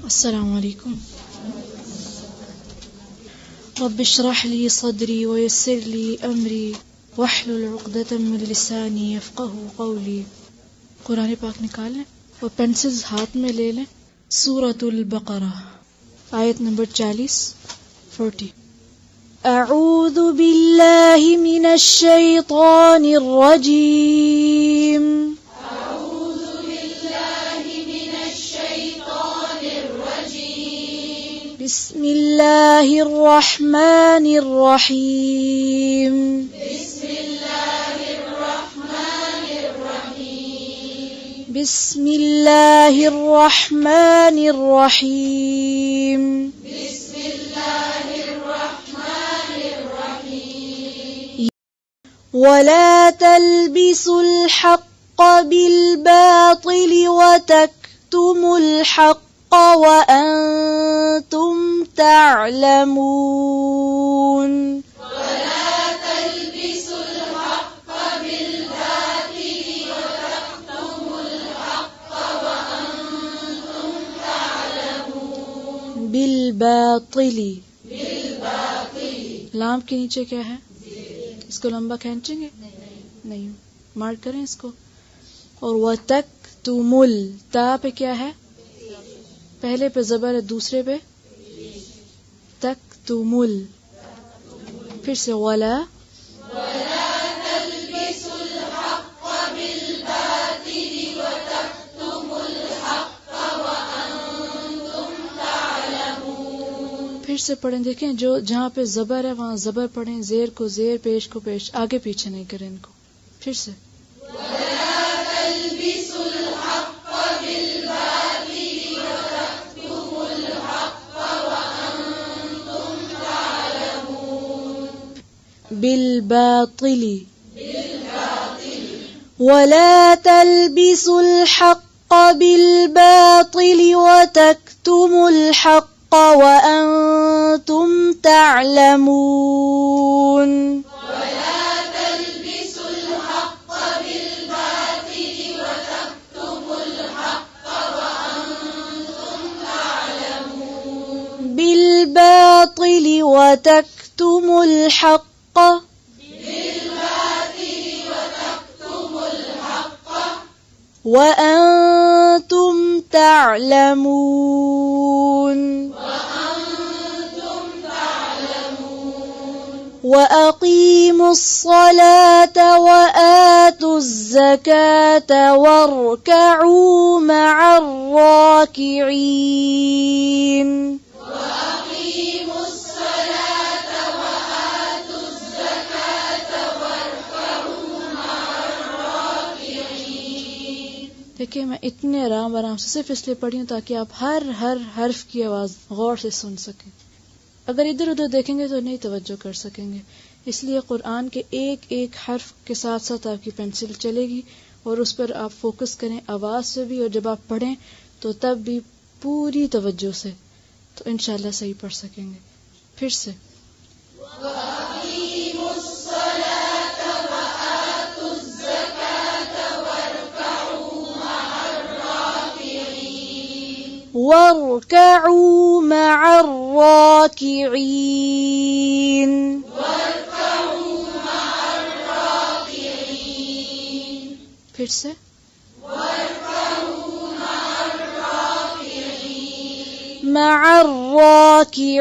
अस्सलामु अलैकुम। रब्बि इश्रह ली सदरी वयस्सिर ली अमरी वहलुल उक़दतम मिन लिसानी यफ़क़हू क़ौली। कुरान पाक निकाल लें और पेंसिल्स हाथ में ले लें। सूरतुल बक़रा आयत नंबर 40। अऊज़ु बिल्लाहि मिनश शैतानिर रजीम। बिस्मिल्लाहिर रहमानिर रहीम। बिस्मिल्लाहिर रहमानिर रहीम। वला तल्बिसुल हक़्क़ बिल बातिल वतक्तुमुल हक़्क़ वअंतुम तअलमून। बिल बातिली, लाम के नीचे क्या है? इसको लंबा खींचेंगे? नहीं, मार्क करें इसको। और वतक्तुमुल, ता पे क्या है? पहले पे ज़बर है, दूसरे पे तक्तुमुल। फिर से वला फिर से पढ़ें। देखें, जो जहाँ पे ज़बर है वहाँ ज़बर पढ़ें, ज़ेर को ज़ेर, पेश को पेश, आगे पीछे नहीं करें इनको। फिर से बिल बातिली। वला तल्बिसुल हक़्क़ बिल बातिल वतक्तुमुल हक़्क़ वअंतुम तअलमून। बिल बातिल वतक्तुमुल हक़्क़ वअंतुम तअलमून। वअक़ीमुस सलात वआतुज़ ज़कात वरकऊ मअर राकिईन। देखिए, मैं इतने आराम आराम से सिर्फ इसलिए पढ़ी हूँ ताकि आप हर हर्फ की आवाज़ गौर से सुन सकें। अगर इधर उधर देखेंगे तो नहीं तवज्जो कर सकेंगे। इसलिए कुरान के एक एक हर्फ के साथ साथ आपकी पेंसिल चलेगी और उस पर आप फोकस करें, आवाज़ से भी, और जब आप पढ़ें तो तब भी पूरी तवज्जो से, तो इंशाल्लाह सही पढ़ सकेंगे। फिर से वरकऊ मअर राकिईन। फिर से मअर राकिईन।